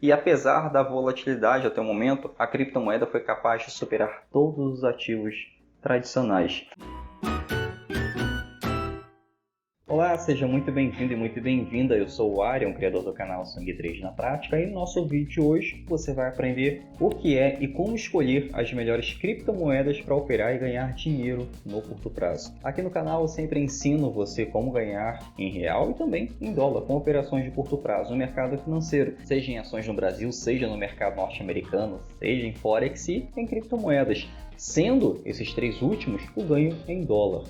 E apesar da volatilidade até o momento, a criptomoeda foi capaz de superar todos os ativos tradicionais. Olá, seja muito bem-vindo e muito bem-vinda. Eu sou o Arion, criador do canal Swing Trade na Prática, e no nosso vídeo de hoje você vai aprender o que é e como escolher as melhores criptomoedas para operar e ganhar dinheiro no curto prazo. Aqui no canal eu sempre ensino você como ganhar em real e também em dólar com operações de curto prazo no mercado financeiro, seja em ações no Brasil, seja no mercado norte-americano, seja em Forex e em criptomoedas, sendo esses três últimos o ganho em dólar.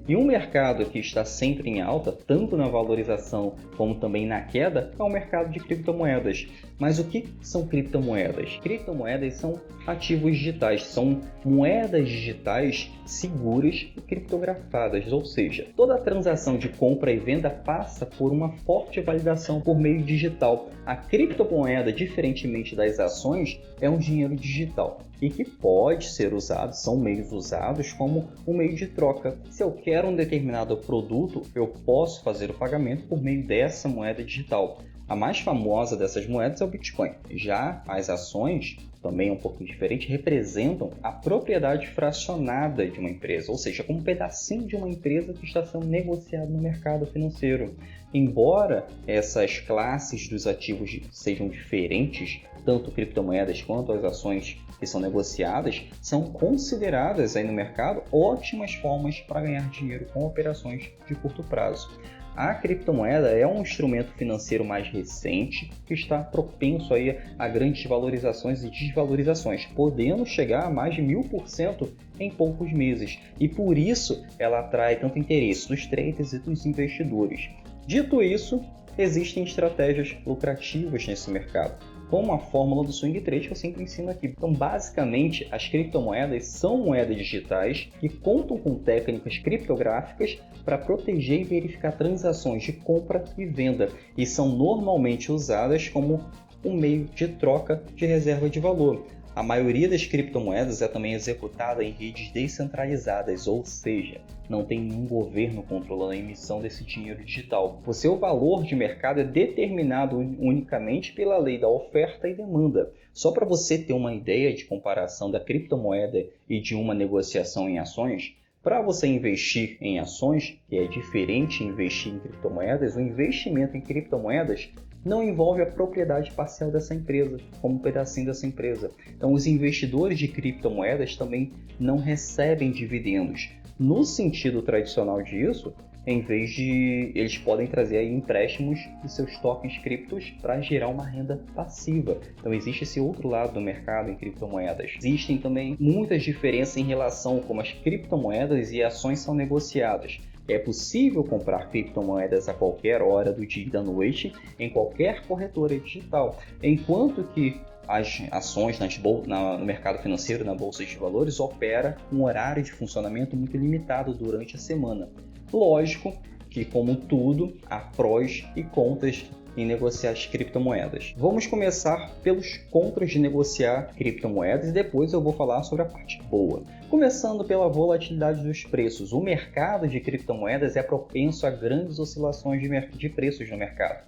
E um mercado que está sempre em alta, tanto na valorização como também na queda, é o mercado de criptomoedas. Mas o que são criptomoedas? Criptomoedas são ativos digitais, são moedas digitais seguras e criptografadas, ou seja, toda transação de compra e venda passa por uma forte validação por meio digital. A criptomoeda, diferentemente das ações, é um dinheiro digital e que pode ser usado, são meios usados como um meio de troca. Se eu quero um determinado produto, eu posso fazer o pagamento por meio dessa moeda digital. A mais famosa dessas moedas é o Bitcoin. Já as ações, também um pouquinho diferente, representam a propriedade fracionada de uma empresa, ou seja, como um pedacinho de uma empresa que está sendo negociado no mercado financeiro. Embora essas classes dos ativos sejam diferentes, tanto criptomoedas quanto as ações que são negociadas, são consideradas aí no mercado ótimas formas para ganhar dinheiro com operações de curto prazo. A criptomoeda é um instrumento financeiro mais recente que está propenso aí a grandes valorizações e desvalorizações, podendo chegar a mais de 1000% em poucos meses. E por isso ela atrai tanto interesse dos traders e dos investidores. Dito isso, existem estratégias lucrativas nesse mercado, como a fórmula do Swing Trade que eu sempre ensino aqui. Então, basicamente, as criptomoedas são moedas digitais que contam com técnicas criptográficas para proteger e verificar transações de compra e venda e são normalmente usadas como um meio de troca de reserva de valor. A maioria das criptomoedas é também executada em redes descentralizadas, ou seja, não tem nenhum governo controlando a emissão desse dinheiro digital. O seu valor de mercado é determinado unicamente pela lei da oferta e demanda. Só para você ter uma ideia de comparação da criptomoeda e de uma negociação em ações, para você investir em ações, que é diferente de investir em criptomoedas, o investimento em criptomoedas não envolve a propriedade parcial dessa empresa, como um pedacinho dessa empresa. Então, os investidores de criptomoedas também não recebem dividendos. No sentido tradicional disso, em vez de eles podem trazer aí empréstimos de seus tokens criptos para gerar uma renda passiva. Então existe esse outro lado do mercado em criptomoedas. Existem também muitas diferenças em relação a como as criptomoedas e ações são negociadas. É possível comprar criptomoedas a qualquer hora do dia e da noite em qualquer corretora digital, enquanto que as ações no mercado financeiro, na bolsa de valores, opera um horário de funcionamento muito limitado durante a semana. Lógico que, como tudo, há prós e contras em negociar as criptomoedas. Vamos começar pelos contras de negociar criptomoedas e depois eu vou falar sobre a parte boa. Começando pela volatilidade dos preços. O mercado de criptomoedas é propenso a grandes oscilações de preços no mercado.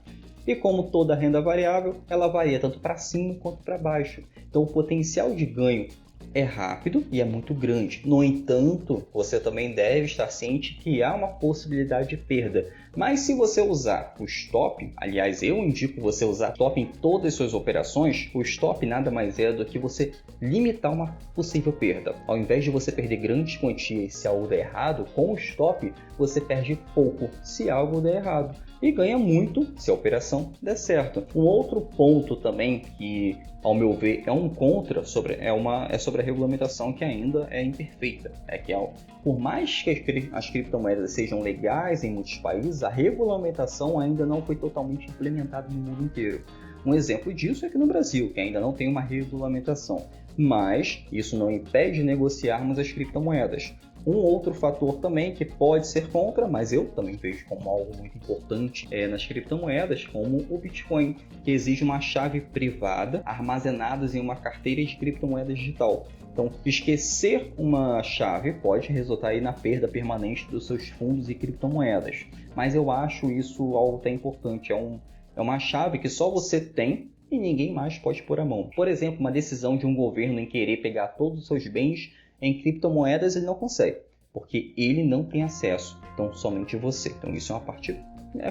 E como toda renda variável, ela varia tanto para cima quanto para baixo. Então o potencial de ganho é rápido e é muito grande. No entanto, você também deve estar ciente que há uma possibilidade de perda. Mas se você usar o stop, aliás, eu indico você usar stop em todas as suas operações, o stop nada mais é do que você limitar uma possível perda. Ao invés de você perder grandes quantias se algo der errado, com o stop você perde pouco se algo der errado e ganha muito se a operação der certo. Um outro ponto também que, ao meu ver, é um contra sobre a regulamentação que ainda é imperfeita. Por mais que as criptomoedas sejam legais em muitos países, a regulamentação ainda não foi totalmente implementada no mundo inteiro. Um exemplo disso é aqui no Brasil, que ainda não tem uma regulamentação. Mas isso não impede de negociarmos as criptomoedas. Um outro fator também que pode ser contra, mas eu também vejo como algo muito importante nas criptomoedas, como o Bitcoin, que exige uma chave privada armazenada em uma carteira de criptomoedas digital. Então, esquecer uma chave pode resultar aí na perda permanente dos seus fundos e criptomoedas. Mas eu acho isso algo até importante. É uma chave que só você tem e ninguém mais pode pôr a mão. Por exemplo, uma decisão de um governo em querer pegar todos os seus bens em criptomoedas, ele não consegue, porque ele não tem acesso, então somente você. Então isso é uma parte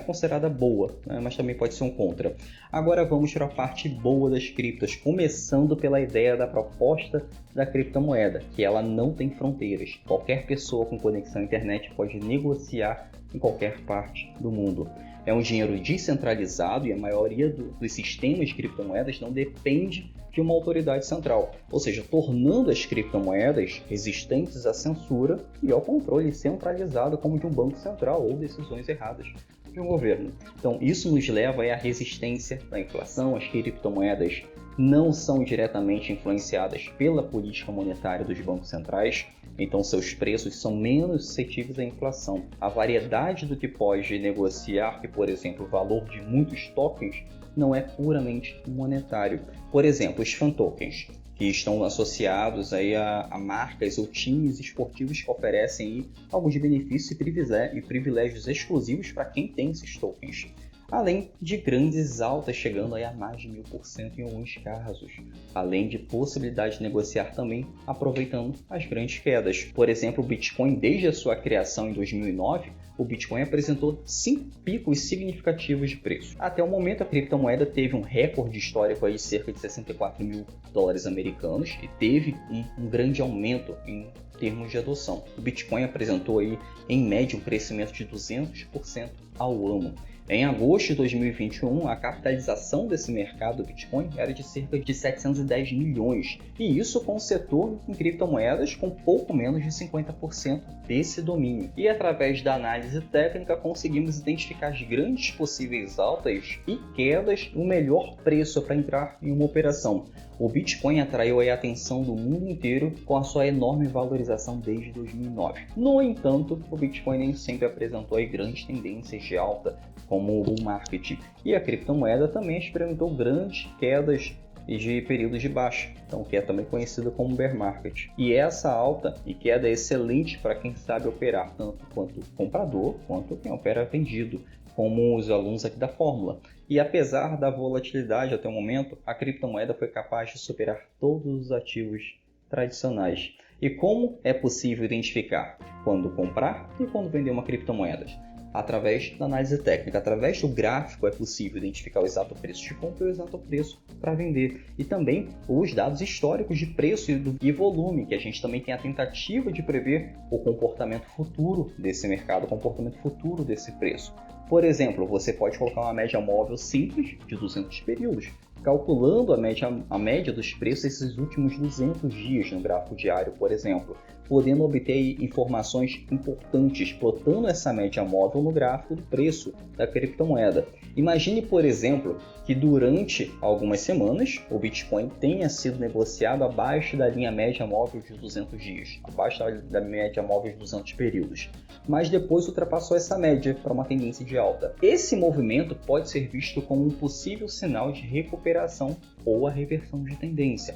considerada boa, né? Mas também pode ser um contra. Agora vamos para a parte boa das criptos, começando pela ideia da proposta da criptomoeda, que ela não tem fronteiras. Qualquer pessoa com conexão à internet pode negociar em qualquer parte do mundo. É um dinheiro descentralizado e a maioria dos sistemas de criptomoedas não depende de uma autoridade central, ou seja, tornando as criptomoedas resistentes à censura e ao controle centralizado como de um banco central ou decisões erradas de um governo. Então, isso nos leva à resistência da inflação. As criptomoedas não são diretamente influenciadas pela política monetária dos bancos centrais, então seus preços são menos suscetíveis à inflação. A variedade do que pode negociar, que por exemplo o valor de muitos tokens, não é puramente monetário. Por exemplo, os fan tokens, que estão associados aí a marcas ou times esportivos que oferecem aí alguns benefícios e privilégios exclusivos para quem tem esses tokens. Além de grandes altas chegando aí a mais de 1000% em alguns casos, além de possibilidade de negociar também aproveitando as grandes quedas. Por exemplo, o Bitcoin, desde a sua criação em 2009, o Bitcoin apresentou 5 picos significativos de preço. Até o momento, a criptomoeda teve um recorde histórico aí de cerca de 64 mil dólares americanos e teve um grande aumento em termos de adoção. O Bitcoin apresentou aí, em média, um crescimento de 200% ao ano. Em agosto de 2021, a capitalização desse mercado do Bitcoin era de cerca de 710 milhões, e isso com o setor em criptomoedas com pouco menos de 50% desse domínio. E através da análise técnica conseguimos identificar as grandes possíveis altas e quedas, o melhor preço para entrar em uma operação. O Bitcoin atraiu a atenção do mundo inteiro com a sua enorme valorização desde 2009. No entanto, o Bitcoin nem sempre apresentou grandes tendências de alta, como o bull market, e a criptomoeda também experimentou grandes quedas e de períodos de baixa, então que é também conhecido como bear market. E essa alta e queda é excelente para quem sabe operar, tanto quanto comprador quanto quem opera vendido, como os alunos aqui da fórmula. E apesar da volatilidade até o momento, a criptomoeda foi capaz de superar todos os ativos tradicionais. E como é possível identificar quando comprar e quando vender uma criptomoeda? Através da análise técnica, através do gráfico é possível identificar o exato preço de compra e o exato preço para vender. E também os dados históricos de preço e volume, que a gente também tem a tentativa de prever o comportamento futuro desse mercado, o comportamento futuro desse preço. Por exemplo, você pode colocar uma média móvel simples de 200 períodos, calculando a média dos preços desses últimos 200 dias no gráfico diário, por exemplo, podendo obter informações importantes, plotando essa média móvel no gráfico do preço da criptomoeda. Imagine, por exemplo, que durante algumas semanas o Bitcoin tenha sido negociado abaixo da linha média móvel de 200 dias, abaixo da média móvel de 200 períodos, mas depois ultrapassou essa média para uma tendência de alta. Esse movimento pode ser visto como um possível sinal de recuperação ou a reversão de tendência.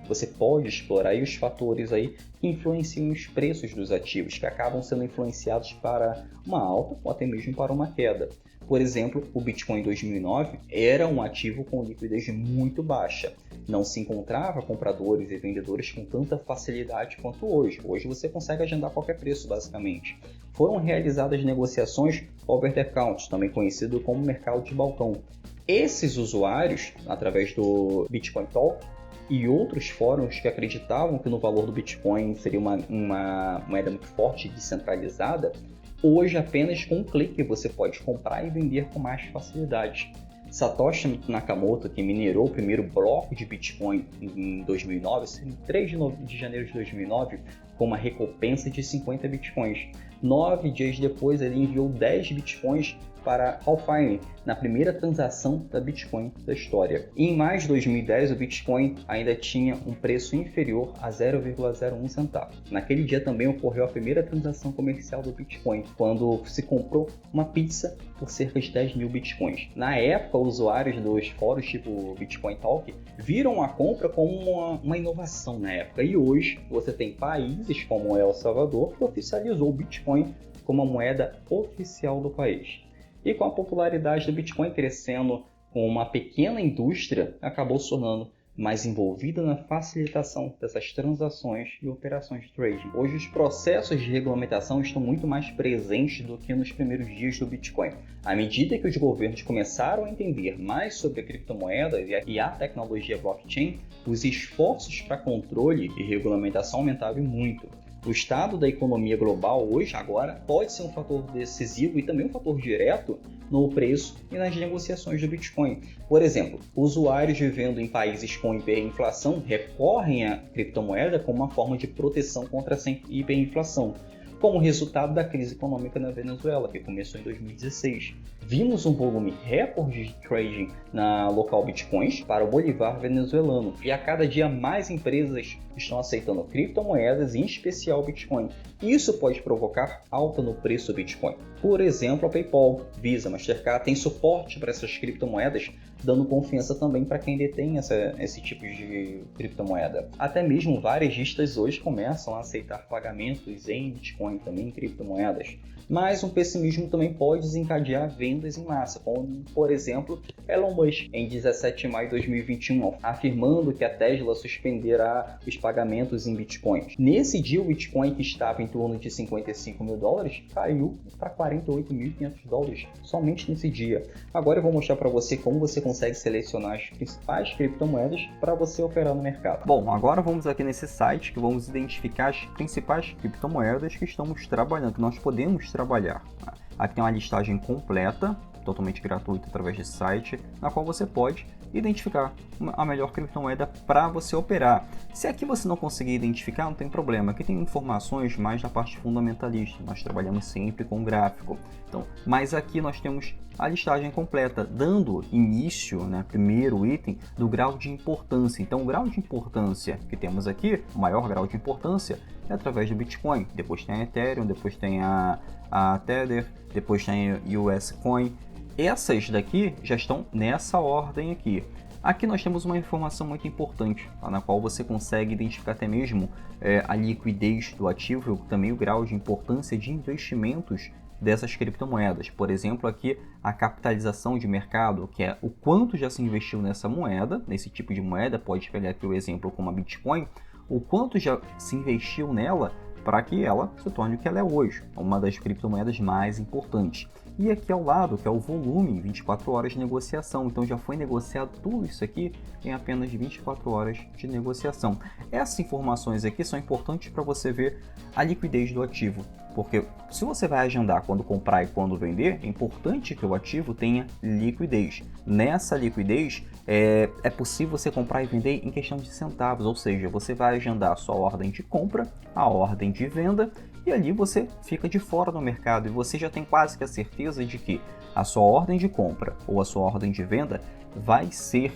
Você pode explorar aí os fatores aí que influenciam os preços dos ativos, que acabam sendo influenciados para uma alta ou até mesmo para uma queda. Por exemplo, o Bitcoin em 2009 era um ativo com liquidez muito baixa. Não se encontrava compradores e vendedores com tanta facilidade quanto hoje. Hoje você consegue agendar qualquer preço, basicamente. Foram realizadas negociações over the counter, também conhecido como mercado de balcão. Esses usuários, através do Bitcoin Talk e outros fóruns que acreditavam que no valor do Bitcoin seria uma moeda muito forte e descentralizada, hoje apenas com um clique você pode comprar e vender com mais facilidade. Satoshi Nakamoto, que minerou o primeiro bloco de Bitcoin em 2009, em 3 de janeiro de 2009, com uma recompensa de 50 Bitcoins. 9 dias depois, ele enviou 10 Bitcoins para Halfine, na primeira transação da Bitcoin da história. E em maio de 2010, o Bitcoin ainda tinha um preço inferior a 0,01 centavo. Naquele dia também ocorreu a primeira transação comercial do Bitcoin, quando se comprou uma pizza por cerca de 10 mil Bitcoins. Na época, usuários dos fóruns tipo Bitcoin Talk viram a compra como uma inovação na época. E hoje, você tem países como El Salvador que oficializou o Bitcoin como a moeda oficial do país. E com a popularidade do Bitcoin crescendo com uma pequena indústria, acabou se tornando mais envolvida na facilitação dessas transações e operações de trading. Hoje os processos de regulamentação estão muito mais presentes do que nos primeiros dias do Bitcoin. À medida que os governos começaram a entender mais sobre a criptomoeda e a tecnologia blockchain, os esforços para controle e regulamentação aumentaram muito. O estado da economia global hoje, agora, pode ser um fator decisivo e também um fator direto no preço e nas negociações do Bitcoin. Por exemplo, usuários vivendo em países com hiperinflação recorrem à criptomoeda como uma forma de proteção contra essa hiperinflação, como resultado da crise econômica na Venezuela, que começou em 2016. Vimos um volume recorde de trading na local Bitcoins para o Bolívar venezuelano, e a cada dia mais empresas estão aceitando criptomoedas, em especial Bitcoin. Isso pode provocar alta no preço do Bitcoin. Por exemplo, a PayPal, Visa, Mastercard têm suporte para essas criptomoedas, dando confiança também para quem detém esse tipo de criptomoeda. Até mesmo varejistas hoje começam a aceitar pagamentos em Bitcoin, também em criptomoedas. Mas um pessimismo também pode desencadear vendas em massa, como, por exemplo, Elon Musk, em 17 de maio de 2021, afirmando que a Tesla suspenderá os pagamentos em Bitcoins. Nesse dia, o Bitcoin, que estava em torno de $55 mil, caiu para $48.500 somente nesse dia. Agora eu vou mostrar para você como você consegue selecionar as principais criptomoedas para você operar no mercado. Bom, agora vamos aqui nesse site que vamos identificar as principais criptomoedas que estamos trabalhando, que nós podemos trabalhar. Aqui tem uma listagem completa, totalmente gratuita através desse site, na qual você pode identificar a melhor criptomoeda para você operar. Se aqui você não conseguir identificar, não tem problema. Aqui tem informações mais da parte fundamentalista. Nós trabalhamos sempre com gráfico. Então, mas aqui nós temos a listagem completa, dando início, primeiro item, do grau de importância. Então, o grau de importância que temos aqui, o maior grau de importância, é através do Bitcoin. Depois tem a Ethereum, depois tem a Tether, depois tem o US Coin. Essas daqui já estão nessa ordem aqui. Aqui nós temos uma informação muito importante, na qual você consegue identificar até mesmo a liquidez do ativo e também o grau de importância de investimentos dessas criptomoedas. Por exemplo, aqui a capitalização de mercado, que é o quanto já se investiu nessa moeda, nesse tipo de moeda. Pode pegar aqui o exemplo como a Bitcoin, o quanto já se investiu nela para que ela se torne o que ela é hoje, uma das criptomoedas mais importantes. E aqui ao lado, que é o volume, 24 horas de negociação. Então já foi negociado tudo isso aqui em apenas 24 horas de negociação. Essas informações aqui são importantes para você ver a liquidez do ativo. Porque se você vai agendar quando comprar e quando vender, é importante que o ativo tenha liquidez. Nessa liquidez, é possível você comprar e vender em questão de centavos. Ou seja, você vai agendar a sua ordem de compra, a ordem de venda, e ali você fica de fora do mercado e você já tem quase que a certeza de que a sua ordem de compra ou a sua ordem de venda vai ser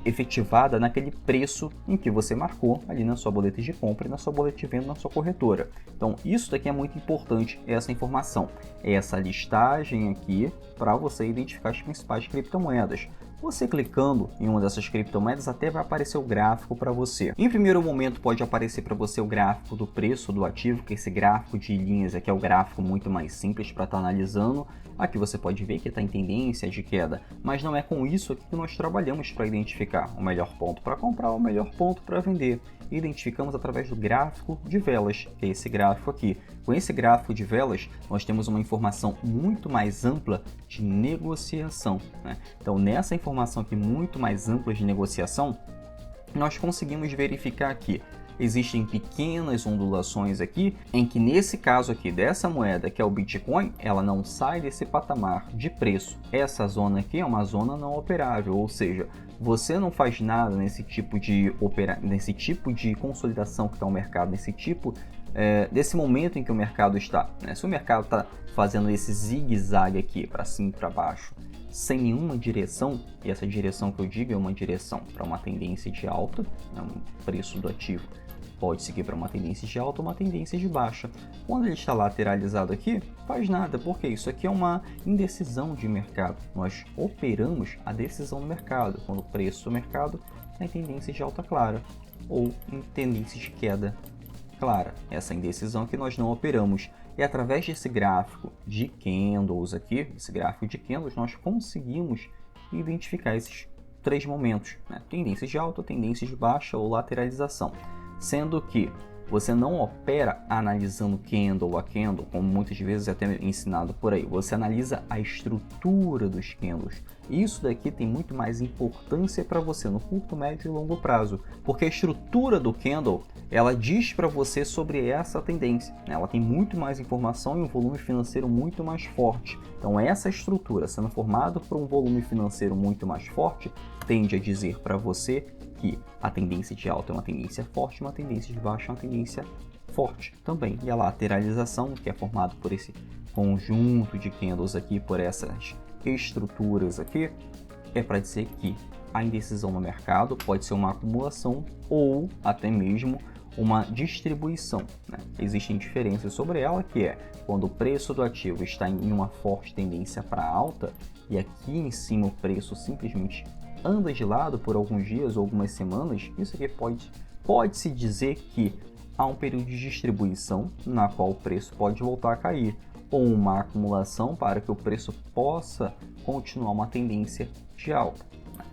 efetivada naquele preço em que você marcou ali na sua boleta de compra e na sua boleta de venda na sua corretora. Então isso daqui é muito importante, essa informação, essa listagem aqui para você identificar as principais criptomoedas. Você clicando em uma dessas criptomoedas até vai aparecer o gráfico para você. Em primeiro momento pode aparecer para você o gráfico do preço do ativo, que esse gráfico de linhas aqui é o gráfico muito mais simples para estar analisando. Aqui você pode ver que está em tendência de queda, mas não é com isso aqui que nós trabalhamos para identificar o melhor ponto para comprar, o melhor ponto para vender. Identificamos através do gráfico de velas, que é esse gráfico aqui. Com esse gráfico de velas, nós temos uma informação muito mais ampla de negociação, Então, nessa informação aqui muito mais ampla de negociação, nós conseguimos verificar aqui existem pequenas ondulações aqui, em que nesse caso aqui dessa moeda, que é o Bitcoin, ela não sai desse patamar de preço. Essa zona aqui é uma zona não operável, ou seja, você não faz nada nesse tipo de consolidação que está o mercado, desse momento em que o mercado está. Se o mercado está fazendo esse zigue-zague aqui, para cima e para baixo, sem nenhuma direção, e essa direção que eu digo é uma direção para uma tendência de alta, o preço do ativo pode seguir para uma tendência de alta ou uma tendência de baixa. Quando ele está lateralizado aqui, faz nada, porque isso aqui é uma indecisão de mercado. Nós operamos a decisão do mercado, quando o preço do mercado está em tendência de alta clara ou em tendência de queda clara. Essa indecisão que nós não operamos. E através desse gráfico de candles aqui, esse gráfico de candles, nós conseguimos e identificar esses 3 momentos, né? Tendências de alta, tendências de baixa ou lateralização. Sendo que você não opera analisando candle a candle, como muitas vezes é até ensinado por aí. Você analisa a estrutura dos candles. Isso daqui tem muito mais importância para você no curto, médio e longo prazo, porque a estrutura do candle, ela diz para você sobre essa tendência, né? Ela tem muito mais informação e um volume financeiro muito mais forte. Então essa estrutura, sendo formada por um volume financeiro muito mais forte, tende a dizer para você que a tendência de alta é uma tendência forte, uma tendência de baixa é uma tendência forte também. E a lateralização, que é formado por esse conjunto de candles aqui, por essas estruturas aqui, é para dizer que a indecisão no mercado pode ser uma acumulação ou até mesmo uma distribuição, né? Existem diferenças sobre ela, que é quando o preço do ativo está em uma forte tendência para alta e aqui em cima o preço simplesmente anda de lado por alguns dias ou algumas semanas, isso aqui pode-se dizer que há um período de distribuição na qual o preço pode voltar a cair, ou uma acumulação para que o preço possa continuar uma tendência de alta.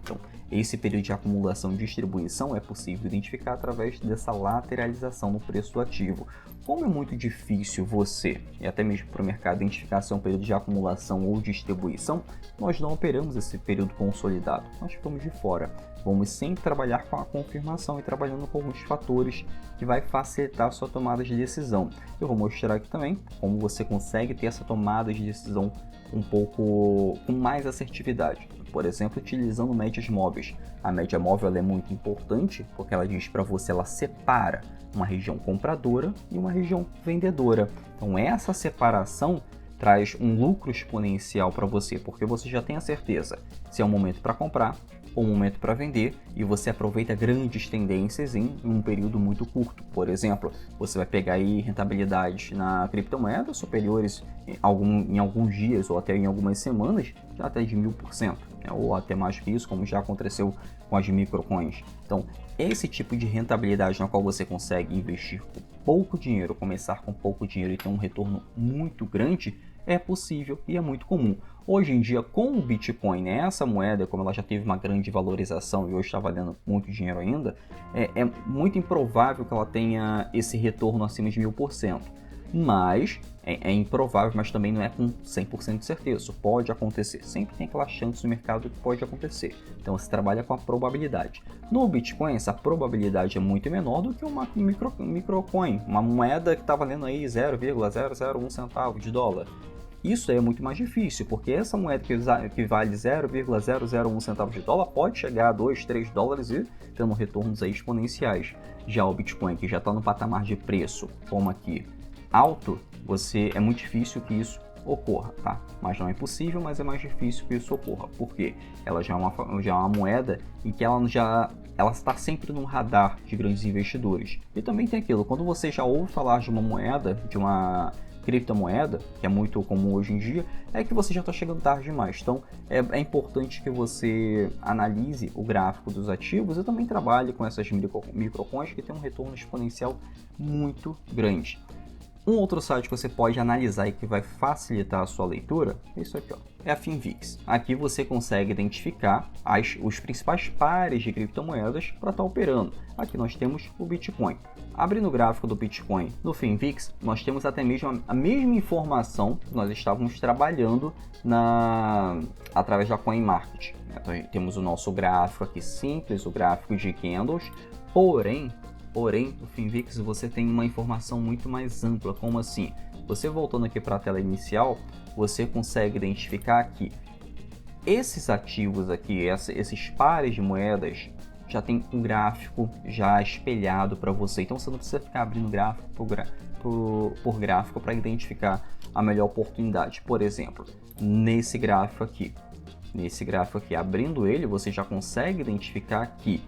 Então, esse período de acumulação e distribuição é possível identificar através dessa lateralização no preço do ativo. Como é muito difícil você, e até mesmo para o mercado, identificar se é um período de acumulação ou distribuição, nós não operamos esse período consolidado, nós ficamos de fora. Vamos sempre trabalhar com a confirmação e trabalhando com alguns fatores que vai facilitar a sua tomada de decisão. Eu vou mostrar aqui também como você consegue ter essa tomada de decisão um pouco com mais assertividade. Por exemplo, utilizando médias móveis. A média móvel ela é muito importante porque ela diz para você, ela separa uma região compradora e uma região vendedora. Então essa separação traz um lucro exponencial para você, porque você já tem a certeza se é um momento para comprar ou um momento para vender e você aproveita grandes tendências em um período muito curto. Por exemplo, você vai pegar aí rentabilidades na criptomoeda superiores em alguns dias ou até em algumas semanas, já até de 1000%, né? Ou até mais que isso, como já aconteceu com as microcoins. Então, esse tipo de rentabilidade na qual você consegue investir com pouco dinheiro, começar com pouco dinheiro e ter um retorno muito grande, é possível e é muito comum. Hoje em dia, com o Bitcoin, né, essa moeda, como ela já teve uma grande valorização e hoje está valendo muito dinheiro ainda, é muito improvável que ela tenha esse retorno acima de 1000%. Mas é improvável, mas também não é com 100% de certeza. Isso pode acontecer. Sempre tem aquela chance no mercado que pode acontecer. Então você trabalha com a probabilidade. No Bitcoin, essa probabilidade é muito menor do que uma microcoin, uma moeda que está valendo aí 0,001 centavo de dólar. Isso é muito mais difícil, porque essa moeda que vale 0,001 centavo de dólar pode chegar a 2, 3 dólares e tendo retornos aí exponenciais. Já o Bitcoin, que já está no patamar de preço, como aqui, alto, é muito difícil que isso ocorra, tá? Mas não é impossível, mas é mais difícil que isso ocorra. Por quê? Ela já é uma moeda em que ela está sempre no radar de grandes investidores. E também tem aquilo, quando você já ouve falar de uma moeda, de uma criptomoeda, que é muito comum hoje em dia, é que você já está chegando tarde demais. Então, é importante que você analise o gráfico dos ativos e também trabalhe com essas microcoins que tem um retorno exponencial muito grande. Um outro site que você pode analisar e que vai facilitar a sua leitura é isso aqui, ó, é a Finvix. Aqui você consegue identificar os principais pares de criptomoedas para estar operando. Aqui nós temos o Bitcoin. Abrindo o gráfico do Bitcoin no Finvix, nós temos até mesmo a mesma informação que nós estávamos trabalhando através da CoinMarket. Então, temos o nosso gráfico aqui simples, o gráfico de candles, porém, no Finvix você tem uma informação muito mais ampla. Como assim? Você voltando aqui para a tela inicial, você consegue identificar que esses ativos aqui, esses pares de moedas, já tem um gráfico já espelhado para você. Então você não precisa ficar abrindo gráfico por gráfico para identificar a melhor oportunidade. Por exemplo, nesse gráfico aqui, abrindo ele, você já consegue identificar que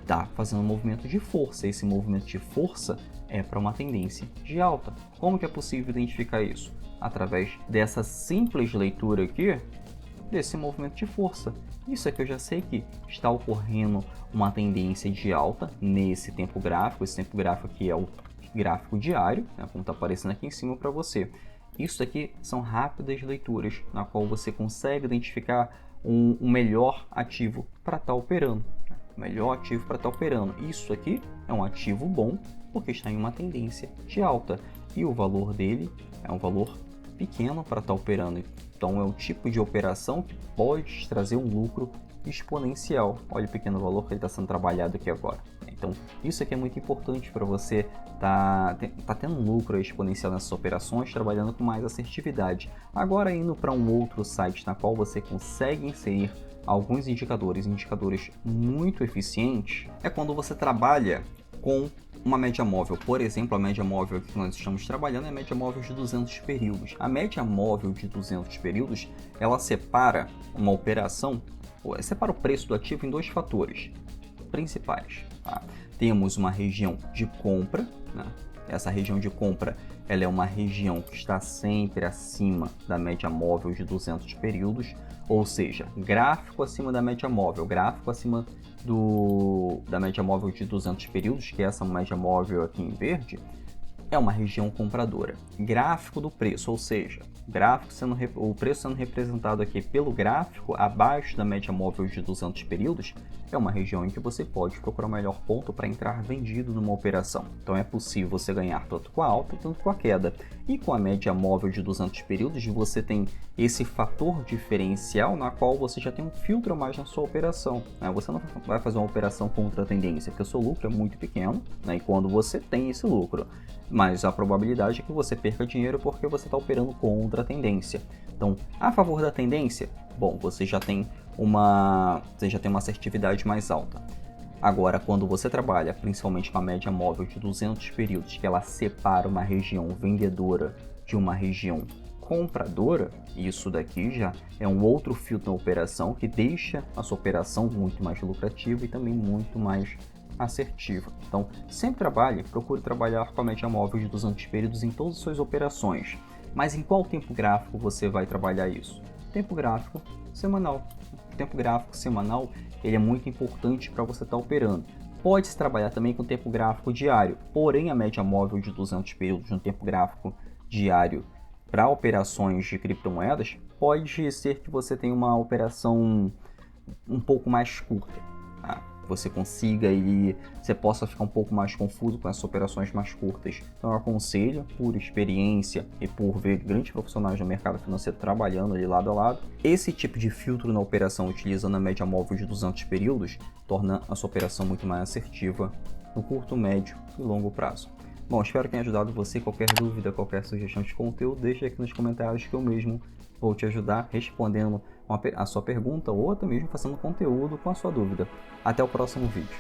está fazendo um movimento de força. Esse movimento de força é para uma tendência de alta. Como que é possível identificar isso? Através dessa simples leitura aqui, desse movimento de força. Isso aqui eu já sei que está ocorrendo uma tendência de alta nesse tempo gráfico. Esse tempo gráfico aqui é o gráfico diário, né, como está aparecendo aqui em cima para você. Isso aqui são rápidas leituras, na qual você consegue identificar um melhor ativo para estar operando. O melhor ativo para estar operando. Isso aqui é um ativo bom porque está em uma tendência de alta e o valor dele é um valor pequeno para estar operando. Então é o tipo de operação que pode trazer um lucro exponencial. Olha o pequeno valor que ele está sendo trabalhado aqui agora. Então isso aqui é muito importante para você tá tendo um lucro exponencial nessas operações, trabalhando com mais assertividade. Agora indo para um outro site na qual você consegue inserir alguns indicadores muito eficientes, é quando você trabalha com uma média móvel. Por exemplo, a média móvel que nós estamos trabalhando é a média móvel de 200 períodos. A média móvel de 200 períodos, ela separa uma operação, separa o preço do ativo em dois fatores principais. Tá? Temos uma região de compra, né? Essa região de compra ela é uma região que está sempre acima da média móvel de 200 períodos, ou seja, gráfico acima da média móvel, gráfico acima da média móvel de 200 períodos, que é essa média móvel aqui em verde, é uma região compradora. Gráfico do preço, ou seja, o preço sendo representado aqui pelo gráfico abaixo da média móvel de 200 períodos, é uma região em que você pode procurar o melhor ponto para entrar vendido numa operação. Então é possível você ganhar tanto com a alta, tanto com a queda. E com a média móvel de 200 períodos, você tem esse fator diferencial na qual você já tem um filtro a mais na sua operação. Você não vai fazer uma operação contra a tendência, porque o seu lucro é muito pequeno, e quando você tem esse lucro, mas a probabilidade é que você perca dinheiro porque você está operando contra a tendência. Então, a favor da tendência, bom, você já tem uma assertividade mais alta. Agora, quando você trabalha principalmente com a média móvel de 200 períodos, que ela separa uma região vendedora de uma região compradora, isso daqui já é um outro filtro na operação que deixa a sua operação muito mais lucrativa e também muito mais assertiva. Então, sempre procure trabalhar com a média móvel de 200 períodos em todas as suas operações. Mas em qual tempo gráfico você vai trabalhar isso? Tempo gráfico semanal. O tempo gráfico semanal ele é muito importante para você estar operando. Pode-se trabalhar também com tempo gráfico diário, porém a média móvel de 200 períodos no tempo gráfico diário para operações de criptomoedas pode ser que você tenha uma operação um pouco mais curta. Tá? Você você possa ficar um pouco mais confuso com essas operações mais curtas. Então eu aconselho, por experiência e por ver grandes profissionais do mercado financeiro trabalhando ali lado a lado, esse tipo de filtro na operação utilizando a média móvel de 200 períodos torna a sua operação muito mais assertiva no curto, médio e longo prazo. Bom, espero que tenha ajudado você. Qualquer dúvida, qualquer sugestão de conteúdo, deixe aqui nos comentários que eu mesmo vou te ajudar respondendo a sua pergunta ou até mesmo fazendo conteúdo com a sua dúvida. Até o próximo vídeo.